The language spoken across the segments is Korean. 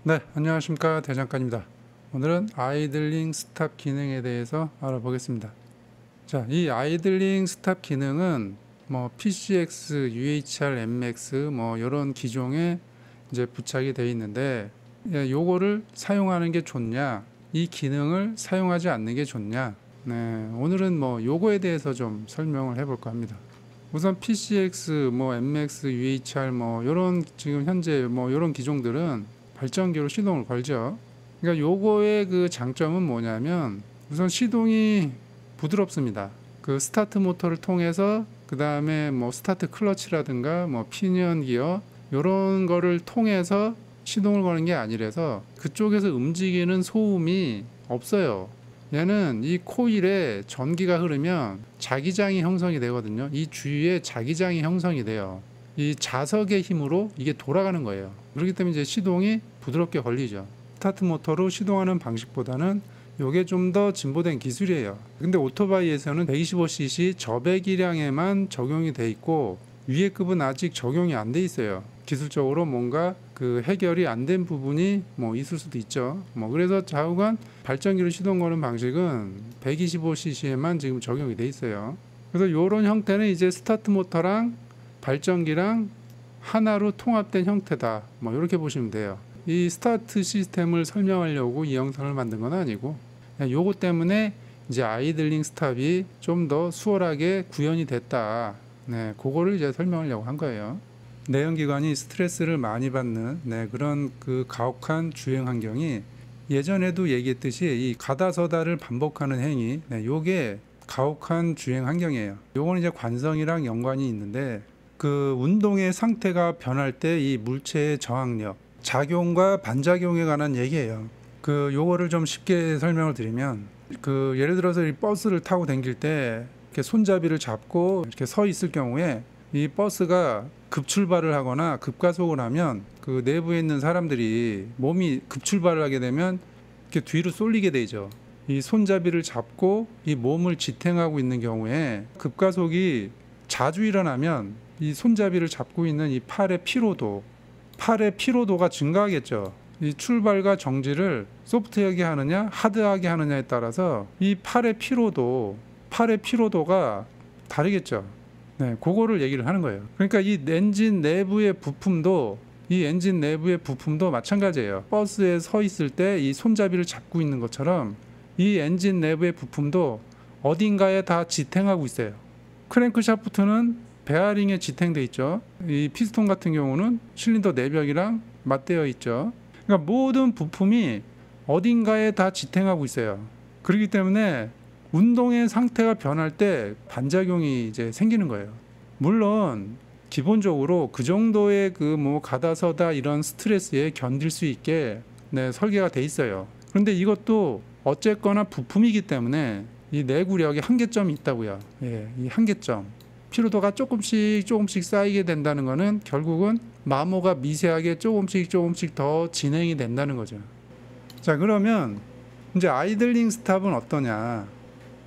네, 안녕하십니까. 대장간입니다. 오늘은 아이들링 스탑 기능에 대해서 알아보겠습니다. 자, 이 아이들링 스탑 기능은 뭐 PCX, UHR, MX 뭐 이런 기종에 이제 부착이 되어 있는데, 요거를 사용하는 게 좋냐, 이 기능을 사용하지 않는 게 좋냐. 네, 오늘은 뭐 요거에 대해서 좀 설명을 해볼까 합니다. 우선 PCX, 뭐 MX, UHR 뭐 이런 지금 현재 뭐 이런 기종들은 발전기로 시동을 걸죠. 그러니까 요거의 그 장점은 뭐냐면 우선 시동이 부드럽습니다. 그 스타트 모터를 통해서 그 다음에 뭐 스타트 클러치라든가 뭐 피니언 기어 요런 거를 통해서 시동을 거는 게 아니라서 그쪽에서 움직이는 소음이 없어요. 얘는 이 코일에 전기가 흐르면 자기장이 형성이 되거든요. 이 주위에 자기장이 형성이 돼요. 이 자석의 힘으로 이게 돌아가는 거예요. 그렇기 때문에 이제 시동이 부드럽게 걸리죠. 스타트 모터로 시동하는 방식보다는 이게 좀 더 진보된 기술이에요. 근데 오토바이에서는 125cc 저배기량에만 적용이 돼 있고 위에 급은 아직 적용이 안 돼 있어요. 기술적으로 뭔가 그 해결이 안 된 부분이 뭐 있을 수도 있죠. 뭐 그래서 좌우간 발전기로 시동 거는 방식은 125cc에만 지금 적용이 돼 있어요. 그래서 이런 형태는 이제 스타트 모터랑 발전기랑 하나로 통합된 형태다. 뭐 이렇게 보시면 돼요. 이 스타트 시스템을 설명하려고 이 영상을 만든 건 아니고 요거 때문에 이제 아이들링 스탑이 좀 더 수월하게 구현이 됐다. 네, 그거를 이제 설명하려고 한 거예요. 내연기관이 스트레스를 많이 받는 그런 그 가혹한 주행 환경이 예전에도 얘기했듯이 이 가다서다를 반복하는 행위, 요게 가혹한 주행 환경이에요. 요거는 이제 관성이랑 연관이 있는데 그 운동의 상태가 변할 때 이 물체의 저항력, 작용과 반작용에 관한 얘기예요. 그 요거를 좀 쉽게 설명을 드리면 그 예를 들어서 이 버스를 타고 다닐 때 이렇게 손잡이를 잡고 이렇게 서 있을 경우에 이 버스가 급출발을 하거나 급가속을 하면 그 내부에 있는 사람들이 몸이 급출발을 하게 되면 이렇게 뒤로 쏠리게 되죠. 이 손잡이를 잡고 이 몸을 지탱하고 있는 경우에 급가속이 자주 일어나면 이 손잡이를 잡고 있는 이 팔의 피로도가 증가하겠죠. 이 출발과 정지를 소프트하게 하느냐 하드하게 하느냐에 따라서 이 팔의 피로도가 다르겠죠. 네, 그거를 얘기를 하는 거예요. 그러니까 이 엔진 내부의 부품도 마찬가지예요. 버스에 서 있을 때 이 손잡이를 잡고 있는 것처럼 이 엔진 내부의 부품도 어딘가에 다 지탱하고 있어요. 크랭크샤프트는 베어링에 지탱돼 있죠. 이 피스톤 같은 경우는 실린더 내벽이랑 맞대어 있죠. 그러니까 모든 부품이 어딘가에 다 지탱하고 있어요. 그렇기 때문에 운동의 상태가 변할 때 반작용이 이제 생기는 거예요. 물론 기본적으로 그 정도의 그 뭐 가다서다 이런 스트레스에 견딜 수 있게 설계가 돼 있어요. 그런데 이것도 어쨌거나 부품이기 때문에 이 내구력에 한계점이 있다고요. 이 한계점. 피로도가 조금씩 쌓이게 된다는 것은 결국은 마모가 미세하게 조금씩 더 진행이 된다는 거죠. 자, 그러면 이제 아이들링 스탑은 어떠냐?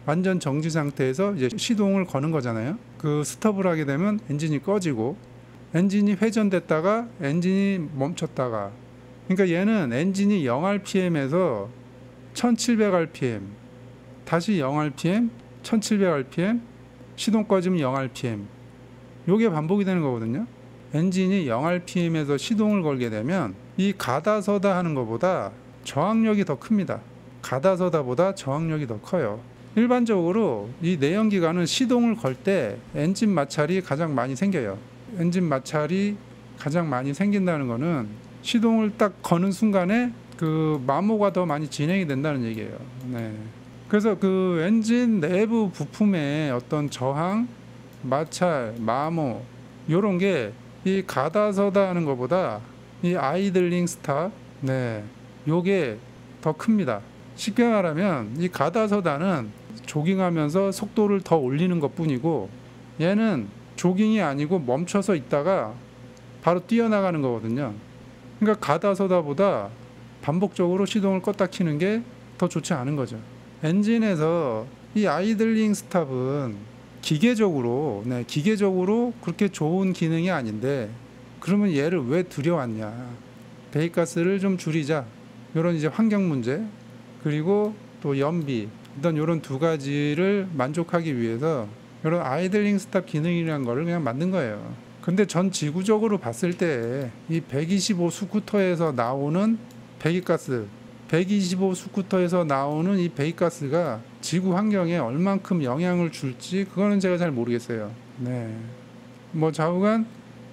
완전 정지 상태에서 이제 시동을 거는 거잖아요. 그 스톱을 하게 되면 엔진이 꺼지고 엔진이 회전됐다가 엔진이 멈췄다가, 그러니까 얘는 엔진이 0rpm에서 1700rpm, 다시 0rpm, 1700rpm, 시동 꺼지면 0rpm, 요게 반복이 되는 거거든요. 엔진이 0rpm에서 시동을 걸게 되면 이 가다서다 하는 것보다 저항력이 더 큽니다. 가다서다보다 저항력이 더 커요. 일반적으로 이 내연기관은 시동을 걸 때 엔진 마찰이 가장 많이 생겨요. 엔진 마찰이 가장 많이 생긴다는 거는 시동을 딱 거는 순간에 그 마모가 더 많이 진행이 된다는 얘기예요. 그래서 그 엔진 내부 부품의 어떤 저항, 마찰, 마모 요런 게 이 가다서다 하는 것보다 이 아이들링 스탑, 요게 더 큽니다. 쉽게 말하면 이 가다서다는 조깅하면서 속도를 더 올리는 것 뿐이고 얘는 조깅이 아니고 멈춰서 있다가 바로 뛰어나가는 거거든요. 그러니까 가다서다보다 반복적으로 시동을 껐다 켜는 게 더 좋지 않은 거죠. 엔진에서 이 아이들링 스탑은 기계적으로 그렇게 좋은 기능이 아닌데 그러면 얘를 왜 들여왔냐? 배기가스를 좀 줄이자. 이런 이제 환경 문제, 그리고 또 연비, 어떤 이런 두 가지를 만족하기 위해서 이런 아이들링 스탑 기능이라는 거를 그냥 만든 거예요. 근데 전 지구적으로 봤을 때 이 125 스쿠터에서 나오는 배기가스, 125 스쿠터에서 나오는 이 배기가스가 지구 환경에 얼만큼 영향을 줄지 그거는 제가 잘 모르겠어요. 네. 뭐 좌우간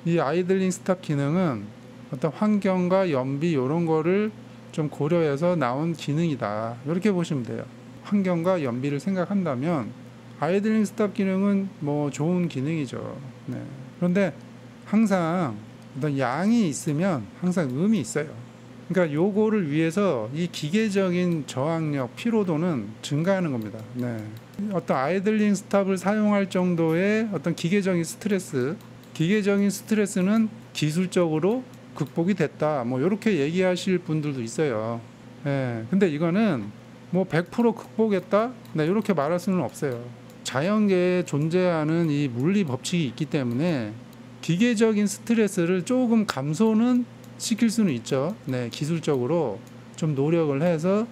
이 아이들링 스탑 기능은 어떤 환경과 연비 이런 거를 좀 고려해서 나온 기능이다. 이렇게 보시면 돼요. 환경과 연비를 생각한다면 아이들링 스탑 기능은 뭐 좋은 기능이죠. 네. 그런데 항상 어떤 양이 있으면 항상 음이 있어요. 그러니까 요거를 위해서 이 기계적인 저항력, 피로도는 증가하는 겁니다. 네. 어떤 아이들링 스탑을 사용할 정도의 어떤 기계적인 스트레스는 기술적으로 극복이 됐다. 뭐 이렇게 얘기하실 분들도 있어요. 네. 근데 이거는 뭐 100% 극복했다. 네, 이렇게 말할 수는 없어요. 자연계에 존재하는 이 물리 법칙이 있기 때문에 기계적인 스트레스를 조금 감소는 시킬 수는 있죠. 네, 기술적으로 좀 노력을 해서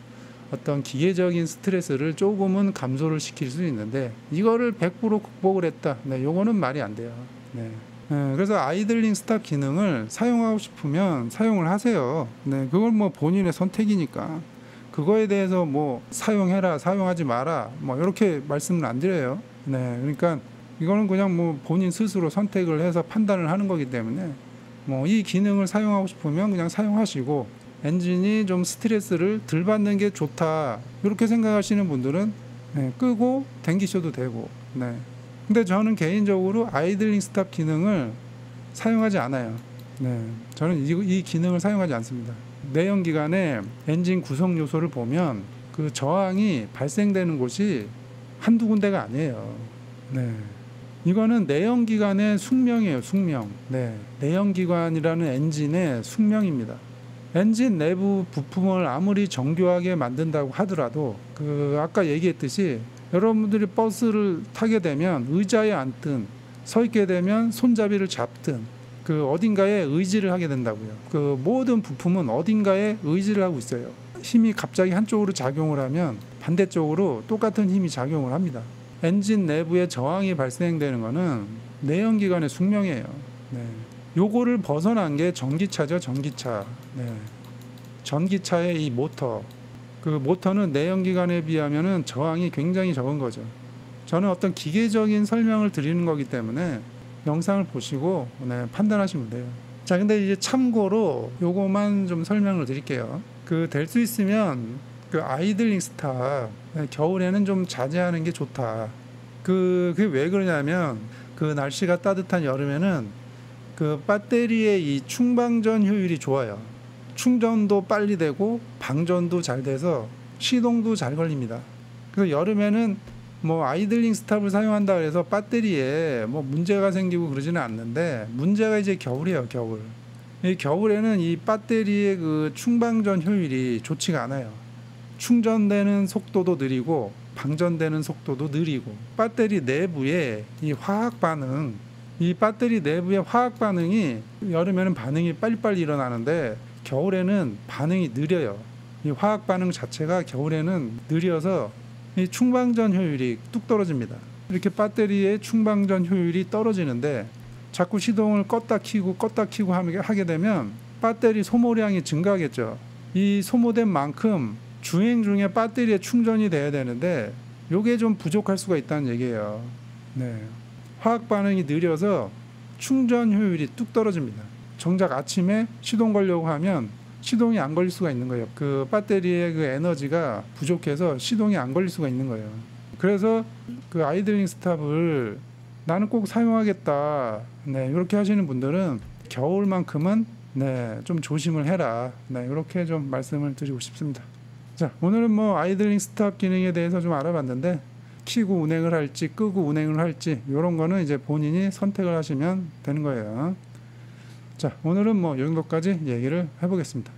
어떤 기계적인 스트레스를 조금은 감소를 시킬 수 있는데 이거를 100% 극복을 했다. 네, 요거는 말이 안 돼요. 네. 그래서 아이들링 스탑 기능을 사용하고 싶으면 사용을 하세요. 네, 그걸 뭐 본인의 선택이니까 그거에 대해서 뭐 사용해라, 사용하지 마라, 뭐 이렇게 말씀을 안 드려요. 네, 그러니까 이거는 그냥 뭐 본인 스스로 선택을 해서 판단을 하는 거기 때문에 뭐 이 기능을 사용하고 싶으면 그냥 사용하시고 엔진이 좀 스트레스를 덜 받는 게 좋다 이렇게 생각하시는 분들은 네, 끄고 당기셔도 되고. 네. 근데 저는 개인적으로 아이들링 스탑 기능을 사용하지 않아요. 네. 저는 이 기능을 사용하지 않습니다. 내연기관의 엔진 구성 요소를 보면 그 저항이 발생되는 곳이 한두 군데가 아니에요. 네. 이거는 내연기관의 숙명이에요. 숙명. 네. 내연기관이라는 엔진의 숙명입니다. 엔진 내부 부품을 아무리 정교하게 만든다고 하더라도 그 아까 얘기했듯이 여러분들이 버스를 타게 되면 의자에 앉든 서 있게 되면 손잡이를 잡든 그 어딘가에 의지를 하게 된다고요. 그 모든 부품은 어딘가에 의지를 하고 있어요. 힘이 갑자기 한쪽으로 작용을 하면 반대쪽으로 똑같은 힘이 작용을 합니다. 엔진 내부에 저항이 발생되는 것은 내연기관의 숙명이에요. 네. 요거를 벗어난 게 전기차죠. 전기차. 네. 전기차의 이 모터. 그 모터는 내연기관에 비하면 저항이 굉장히 적은 거죠. 저는 어떤 기계적인 설명을 드리는 거기 때문에 영상을 보시고 네, 판단하시면 돼요. 자, 근데 이제 참고로 요거만 좀 설명을 드릴게요. 그 될 수 있으면 그 아이들링 스탑 겨울에는 좀 자제하는 게 좋다. 그게 왜 그러냐면 그 날씨가 따뜻한 여름에는 그 배터리의 이 충방전 효율이 좋아요. 충전도 빨리 되고 방전도 잘 돼서 시동도 잘 걸립니다. 그래서 여름에는 뭐 아이들링 스탑을 사용한다 그래서 배터리에 뭐 문제가 생기고 그러지는 않는데 문제가 이제 겨울이에요. 겨울. 이 겨울에는 이 배터리의 그 충방전 효율이 좋지가 않아요. 충전되는 속도도 느리고 방전되는 속도도 느리고 배터리 내부의 이 화학 반응, 이 배터리 내부의 화학 반응이 여름에는 반응이 빨리빨리 일어나는데 겨울에는 반응이 느려요. 이 화학 반응 자체가 겨울에는 느려서 이 충방전 효율이 뚝 떨어집니다. 이렇게 배터리의 충방전 효율이 떨어지는데 자꾸 시동을 껐다 켜고 하게 되면 배터리 소모량이 증가하겠죠. 이 소모된 만큼 주행 중에 배터리에 충전이 돼야 되는데 이게 좀 부족할 수가 있다는 얘기예요. 네. 화학 반응이 느려서 충전 효율이 뚝 떨어집니다. 정작 아침에 시동 걸려고 하면 시동이 안 걸릴 수가 있는 거예요. 그 배터리의 그 에너지가 부족해서 시동이 안 걸릴 수가 있는 거예요. 그래서 그 아이들링 스탑을 나는 꼭 사용하겠다. 네, 이렇게 하시는 분들은 겨울만큼은 네, 좀 조심을 해라. 네, 이렇게 좀 말씀을 드리고 싶습니다. 자, 오늘은 뭐 아이들링 스탑 기능에 대해서 좀 알아봤는데 켜고 운행을 할지 끄고 운행을 할지 이런 거는 이제 본인이 선택을 하시면 되는 거예요. 자, 오늘은 뭐 이 정도까지 얘기를 해보겠습니다.